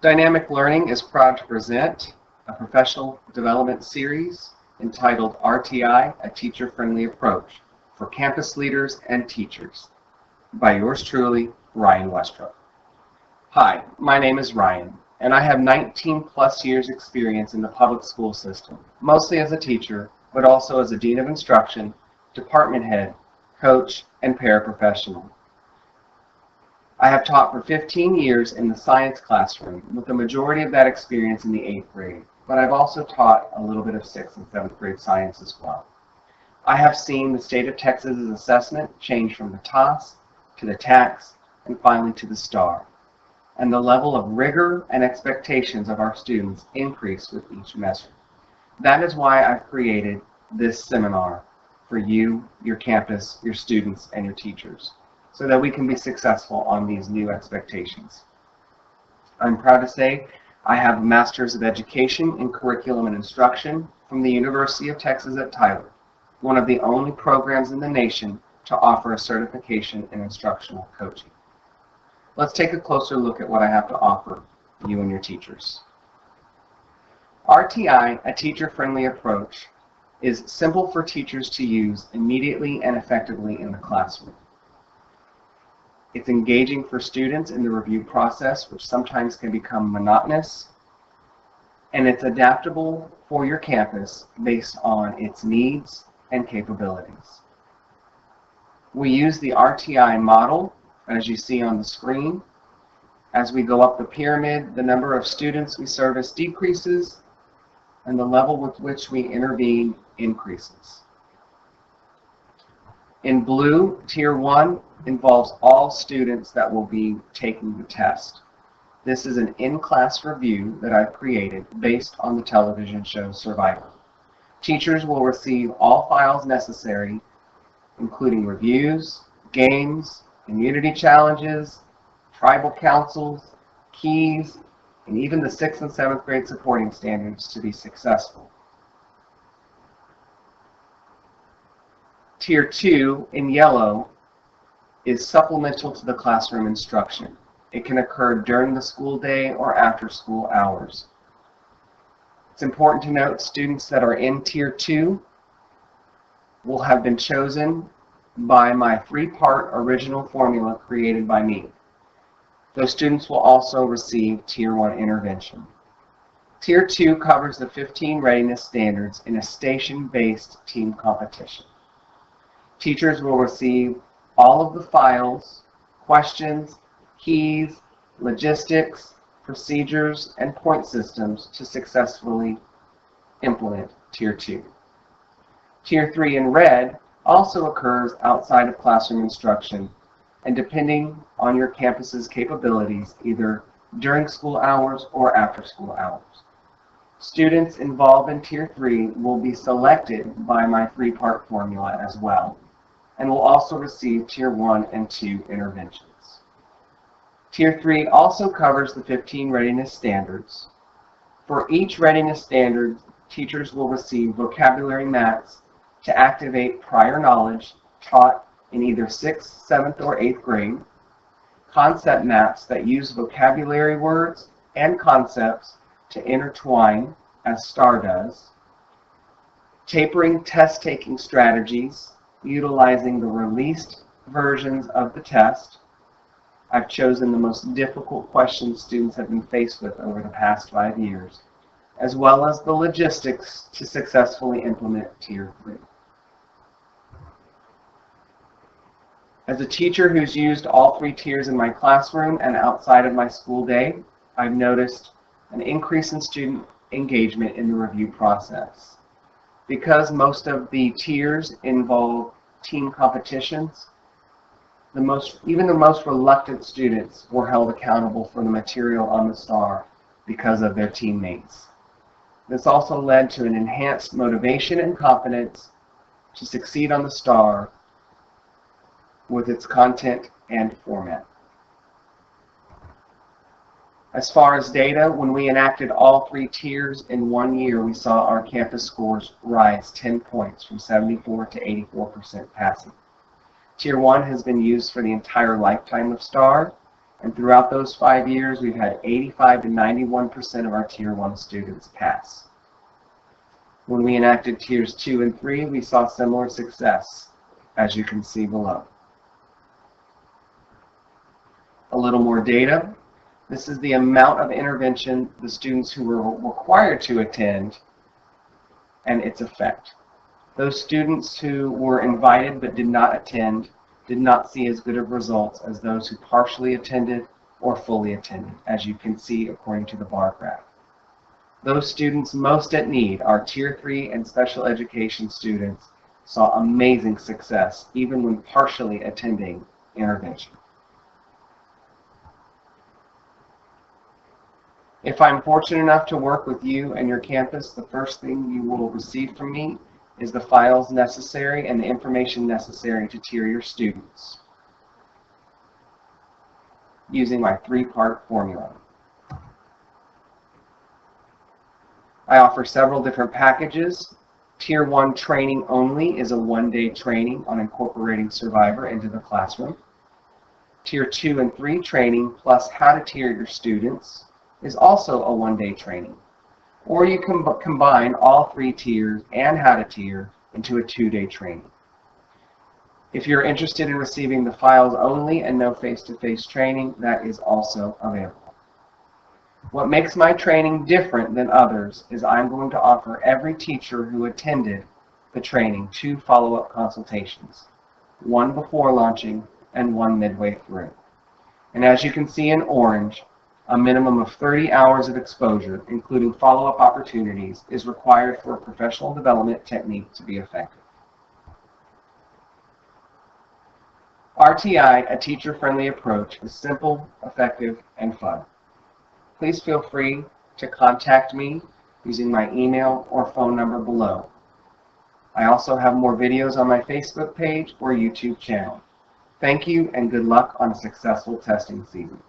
Dynamic Learning is proud to present a professional development series entitled RTI, A Teacher-Friendly Approach for Campus Leaders and Teachers by yours truly, Ryan Westrup. Hi, my name is Ryan, and I have 19 plus years experience in the public school system, mostly as a teacher, but also as a dean of instruction, department head, coach, and paraprofessional. I have taught for 15 years in the science classroom, with the majority of that experience in the 8th grade, but I've also taught a little bit of 6th and 7th grade science as well. I have seen the state of Texas's assessment change from the TOS to the TAX and finally to the STAR, and the level of rigor and expectations of our students increase with each measure. That is why I've created this seminar for you, your campus, your students, and your teachers, so that we can be successful on these new expectations. I'm proud to say I have a Master's of Education in Curriculum and Instruction from the University of Texas at Tyler, one of the only programs in the nation to offer a certification in instructional coaching. Let's take a closer look at what I have to offer you and your teachers. RTI, a teacher-friendly approach, is simple for teachers to use immediately and effectively in the classroom. It's engaging for students in the review process, which sometimes can become monotonous, and it's adaptable for your campus based on its needs and capabilities. We use the RTI model, as you see on the screen. As we go up the pyramid, the number of students we service decreases, and the level with which we intervene increases. In blue, Tier 1 involves all students that will be taking the test. This is an in-class review that I've created based on the television show Survivor. Teachers will receive all files necessary, including reviews, games, immunity challenges, tribal councils, keys, and even the 6th and 7th grade supporting standards to be successful. Tier 2, in yellow, is supplemental to the classroom instruction. It can occur during the school day or after school hours. It's important to note students that are in Tier 2 will have been chosen by my 3-part original formula created by me. Those students will also receive Tier 1 intervention. Tier 2 covers the 15 readiness standards in a station-based team competition. Teachers will receive all of the files, questions, keys, logistics, procedures, and point systems to successfully implement Tier 2. Tier 3 in red also occurs outside of classroom instruction, and depending on your campus's capabilities, either during school hours or after school hours. Students involved in Tier 3 will be selected by my 3-part formula as well, and will also receive Tier 1 and 2 interventions. Tier 3 also covers the 15 readiness standards. For each readiness standard, teachers will receive vocabulary maps to activate prior knowledge taught in either 6th, 7th, or 8th grade, concept maps that use vocabulary words and concepts to intertwine, as STAR does, tapering test-taking strategies utilizing the released versions of the test. I've chosen the most difficult questions students have been faced with over the past 5 years, as well as the logistics to successfully implement Tier 3. As a teacher who's used all 3 tiers in my classroom and outside of my school day, I've noticed an increase in student engagement in the review process. Because most of the tiers involve team competitions, even the most reluctant students were held accountable for the material on the STAR because of their teammates. This also led to an enhanced motivation and confidence to succeed on the STAR with its content and format. As far as data, when we enacted all 3 tiers in 1 year, we saw our campus scores rise 10 points from 74 to 84% passing. Tier 1 has been used for the entire lifetime of STAR, And throughout those 5 years, we've had 85 to 91% of our Tier 1 students pass. When we enacted Tiers 2 and 3, we saw similar success, as you can see below. A little more data. This is the amount of intervention the students who were required to attend and its effect. Those students who were invited but did not attend did not see as good of results as those who partially attended or fully attended, as you can see according to the bar graph. Those students most at need, our Tier 3 and special education students, saw amazing success even when partially attending intervention. If I'm fortunate enough to work with you and your campus, the first thing you will receive from me is the files necessary and the information necessary to tier your students using my 3-part formula. I offer several different packages. Tier 1 training only is a 1-day training on incorporating Survivor into the classroom. Tier 2 and 3 training plus how to tier your students is also a 1-day training. Or you can combine all 3 tiers and how to tier into a 2-day training. If you're interested in receiving the files only and no face-to-face training, that is also available. What makes my training different than others is I'm going to offer every teacher who attended the training 2 follow-up consultations, 1 before launching and 1 midway through. And as you can see in orange, a minimum of 30 hours of exposure, including follow-up opportunities, is required for a professional development technique to be effective. RTI, a teacher-friendly approach, is simple, effective, and fun. Please feel free to contact me using my email or phone number below. I also have more videos on my Facebook page or YouTube channel. Thank you and good luck on a successful testing season.